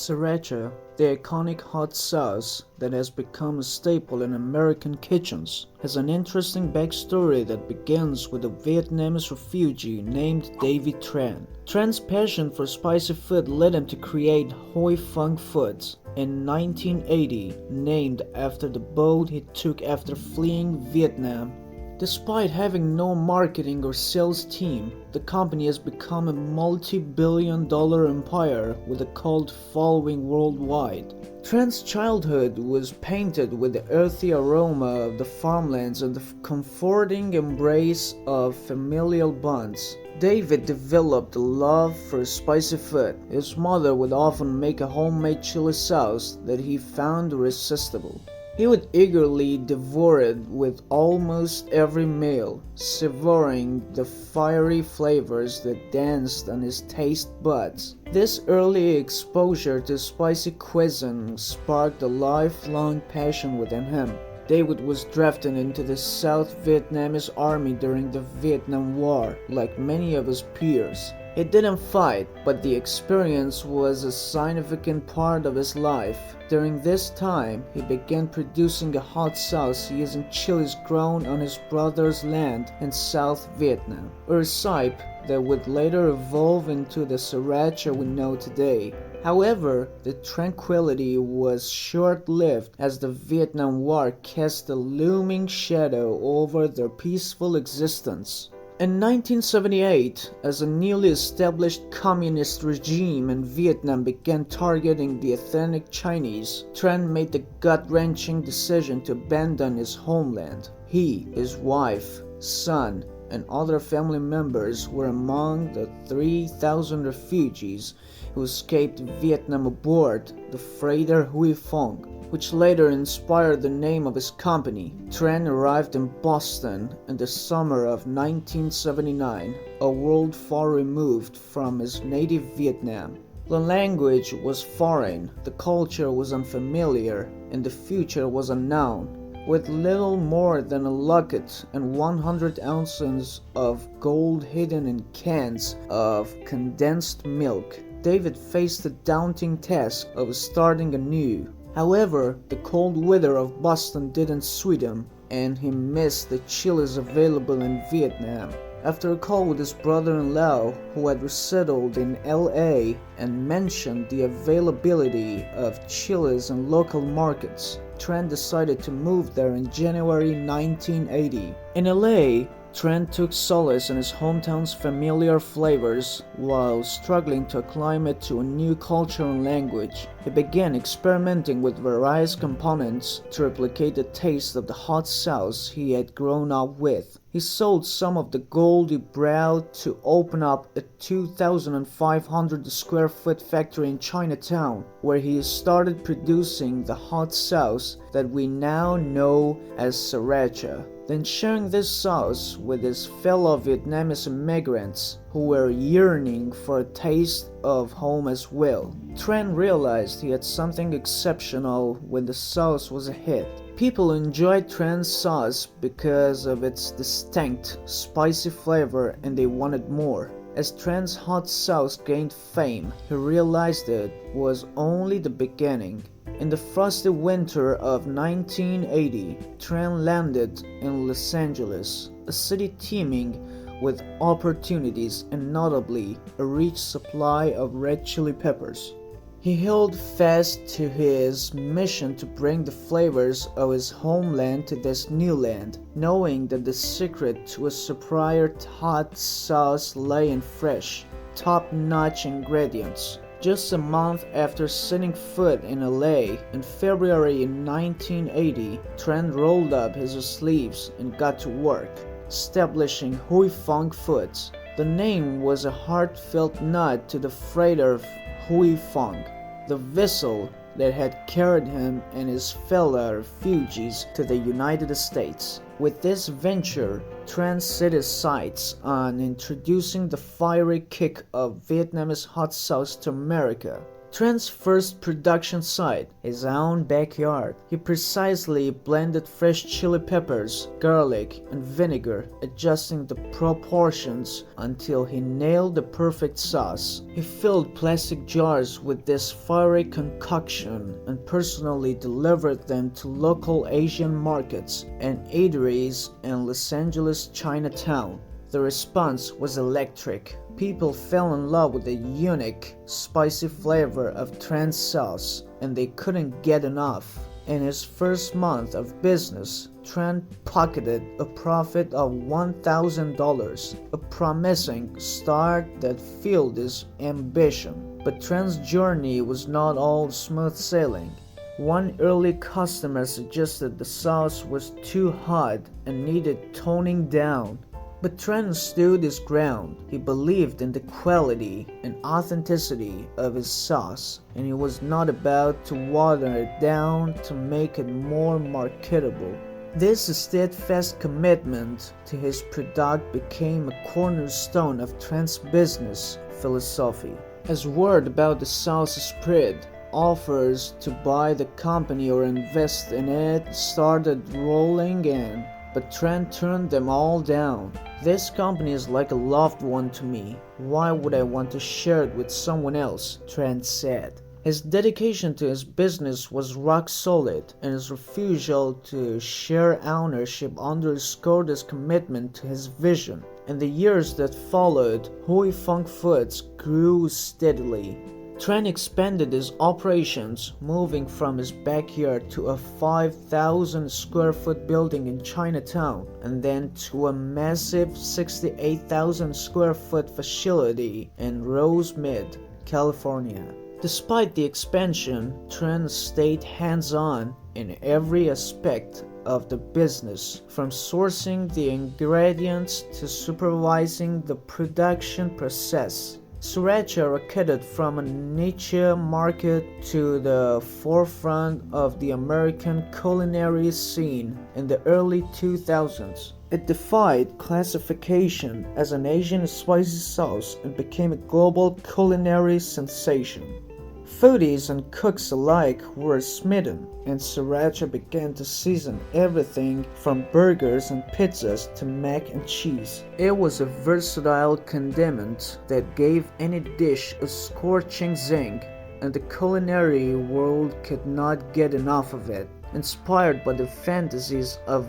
Sriracha, the iconic hot sauce that has become a staple in American kitchens, has an interesting backstory that begins with a Vietnamese refugee named David Tran. Tran's passion for spicy food led him to create Hoi Fong Foods in 1980, named after the boat he took after fleeing Vietnam. Despite having no marketing or sales team, the company has become a multi-billion-dollar empire with a cult following worldwide. Tran's childhood was painted with the earthy aroma of the farmlands and the comforting embrace of familial bonds. David developed a love for spicy food. His mother would often make a homemade chili sauce that he found irresistible. He would eagerly devour it with almost every meal, savoring the fiery flavors that danced on his taste buds. This early exposure to spicy cuisine sparked a lifelong passion within him. David was drafted into the South Vietnamese army during the Vietnam War, like many of his peers. He didn't fight, but the experience was a significant part of his life. During this time, he began producing a hot sauce using chilies grown on his brother's land in South Vietnam, a recipe that would later evolve into the Sriracha we know today. However, the tranquility was short-lived as the Vietnam War cast a looming shadow over their peaceful existence. In 1978, as a newly established communist regime in Vietnam began targeting the ethnic Chinese, Tran made the gut-wrenching decision to abandon his homeland. He, his wife, son, and other family members were among the 3,000 refugees who escaped Vietnam aboard the freighter Huy Phong, which later inspired the name of his company. Tran arrived in Boston in the summer of 1979, a world far removed from his native Vietnam. The language was foreign, the culture was unfamiliar, and the future was unknown. With little more than a locket and 100 ounces of gold hidden in cans of condensed milk, David faced the daunting task of starting anew. However, the cold weather of Boston didn't suit him, and he missed the chilies available in Vietnam. After a call with his brother-in-law, who had resettled in LA and mentioned the availability of chilies in local markets, Tran decided to move there in January 1980. In LA, Tran took solace in his hometown's familiar flavors while struggling to acclimate to a new culture and language. He began experimenting with various components to replicate the taste of the hot sauce he had grown up with. He sold some of the gold he brewed to open up a 2,500 square foot factory in Chinatown, where he started producing the hot sauce that we now know as Sriracha. Then sharing this sauce with his fellow Vietnamese immigrants who were yearning for a taste of home as well. Tran realized he had something exceptional when the sauce was a hit. People enjoyed Tran's sauce because of its distinct, spicy flavor, and they wanted more. As Tran's hot sauce gained fame, he realized it was only the beginning. In the frosty winter of 1980, Tran landed in Los Angeles, a city teeming with opportunities and notably a rich supply of red chili peppers. He held fast to his mission to bring the flavors of his homeland to this new land, knowing that the secret to a superior hot sauce lay in fresh, top-notch ingredients. Just a month after setting foot in LA in February 1980, Tran rolled up his sleeves and got to work, establishing Huy Phong Foods. The name was a heartfelt nod to the freighter Huy Phong, the vessel that had carried him and his fellow refugees to the United States. With this venture, Tran set his sights on introducing the fiery kick of Vietnamese hot sauce to America. Trent's first production site, his own backyard. He precisely blended fresh chili peppers, garlic, and vinegar, adjusting the proportions until he nailed the perfect sauce. He filled plastic jars with this fiery concoction and personally delivered them to local Asian markets and eateries in Los Angeles Chinatown. The response was electric. People fell in love with the unique, spicy flavor of Trent's sauce, and they couldn't get enough. In his first month of business, Trent pocketed a profit of $1,000, a promising start that fueled his ambition. But Trent's journey was not all smooth sailing. One early customer suggested the sauce was too hot and needed toning down. But Trent stood his ground. He believed in the quality and authenticity of his sauce, and he was not about to water it down to make it more marketable. This steadfast commitment to his product became a cornerstone of Trent's business philosophy. As word about the sauce spread, offers to buy the company or invest in it started rolling in. But Trent turned them all down. This company is like a loved one to me. Why would I want to share it with someone else? Trent said. His dedication to his business was rock solid, and his refusal to share ownership underscored his commitment to his vision. In the years that followed, Huy Fong Foods grew steadily. Trent expanded his operations, moving from his backyard to a 5,000 square foot building in Chinatown, and then to a massive 68,000 square foot facility in Rosemead, California. Despite the expansion, Trent stayed hands-on in every aspect of the business, from sourcing the ingredients to supervising the production process. Sriracha rocketed from a niche market to the forefront of the American culinary scene in the early 2000s. It defied classification as an Asian spicy sauce and became a global culinary sensation. Foodies and cooks alike were smitten, and Sriracha began to season everything from burgers and pizzas to mac and cheese. It was a versatile condiment that gave any dish a scorching zing, and the culinary world could not get enough of it. Inspired by the fantasies of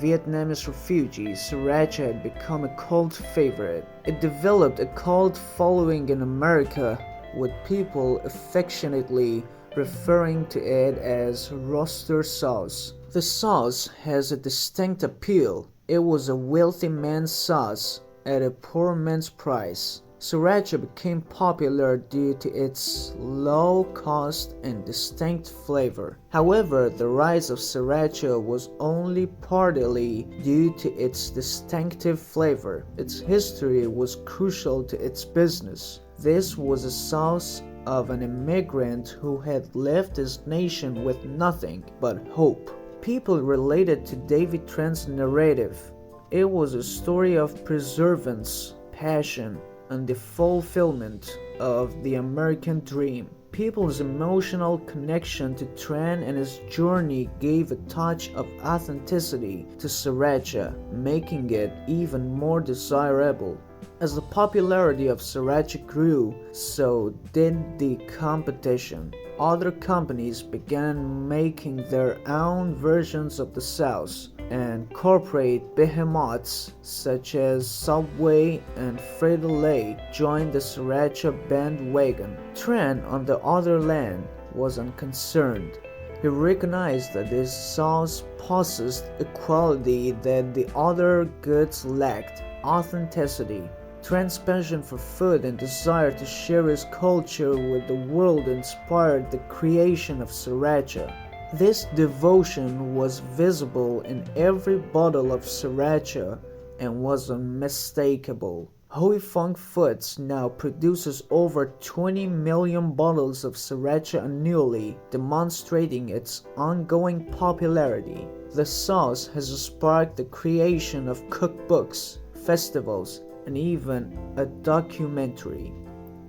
Vietnamese refugees, Sriracha had become a cult favorite. It developed a cult following in America, with people affectionately referring to it as roaster sauce. The sauce has a distinct appeal. It was a wealthy man's sauce at a poor man's price. Sriracha became popular due to its low cost and distinct flavor. However, the rise of Sriracha was only partly due to its distinctive flavor. Its history was crucial to its business. This was a sauce of an immigrant who had left his nation with nothing but hope. People related to David Trent's narrative. It was a story of perseverance, passion, and the fulfillment of the American dream. People's emotional connection to Trent and his journey gave a touch of authenticity to Sriracha, making it even more desirable. As the popularity of Sriracha grew, so did the competition. Other companies began making their own versions of the sauce, and corporate behemoths such as Subway and Frito-Lay joined the Sriracha bandwagon. Trent, on the other hand, was unconcerned. He recognized that this sauce possessed a quality that the other goods lacked: authenticity. Trent's passion for food and desire to share his culture with the world inspired the creation of Sriracha. This devotion was visible in every bottle of Sriracha and was unmistakable. Huy Fong Foods now produces over 20 million bottles of Sriracha annually, demonstrating its ongoing popularity. The sauce has sparked the creation of cookbooks, festivals, and even a documentary.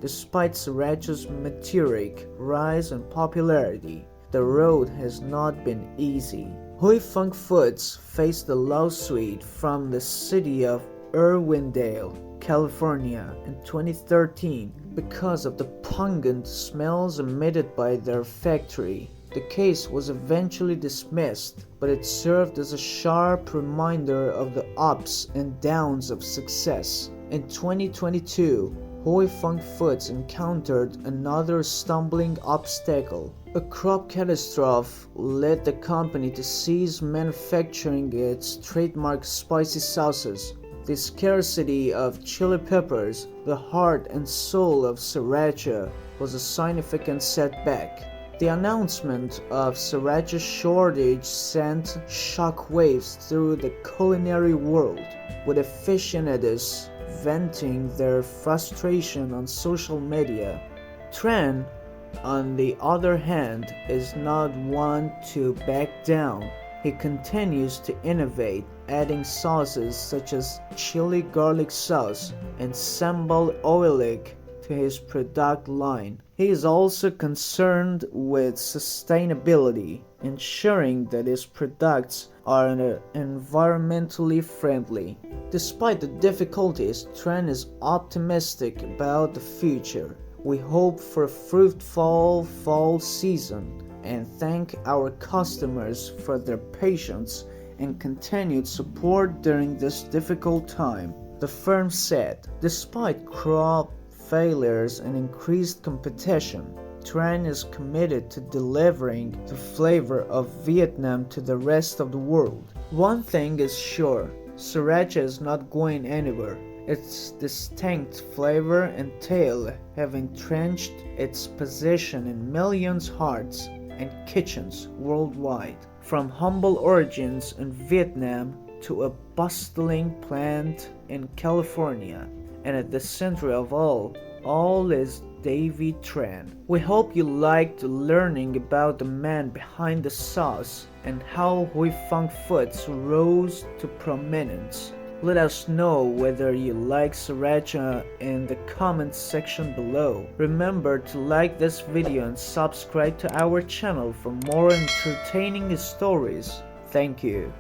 Despite Sriracha's meteoric rise in popularity, the road has not been easy. Hui Fong Foods faced a lawsuit from the city of Irwindale, California in 2013 because of the pungent smells emitted by their factory. The case was eventually dismissed, but it served as a sharp reminder of the ups and downs of success. In 2022, Hui Fong Foods encountered another stumbling obstacle. A crop catastrophe led the company to cease manufacturing its trademark spicy sauces. The scarcity of chili peppers, the heart and soul of Sriracha, was a significant setback. The announcement of Sriracha's shortage sent shockwaves through the culinary world, with aficionados venting their frustration on social media. Tran, on the other hand, is not one to back down. He continues to innovate, adding sauces such as chili garlic sauce and sambal oelek to his product line. He is also concerned with sustainability, ensuring that his products are environmentally friendly. Despite the difficulties, Tran is optimistic about the future. We hope for a fruitful fall season and thank our customers for their patience and continued support during this difficult time, the firm said. Despite crop failures and increased competition, Tran is committed to delivering the flavor of Vietnam to the rest of the world. One thing is sure, Sriracha is not going anywhere. Its distinct flavor and taste have entrenched its position in millions' hearts and kitchens worldwide. From humble origins in Vietnam to a bustling plant in California, and at the center of all is Davy Tran. We hope you liked learning about the man behind the sauce and how Hui Fong Foods rose to prominence. Let us know whether you like Sriracha in the comments section below. Remember to like this video and subscribe to our channel for more entertaining stories. Thank you.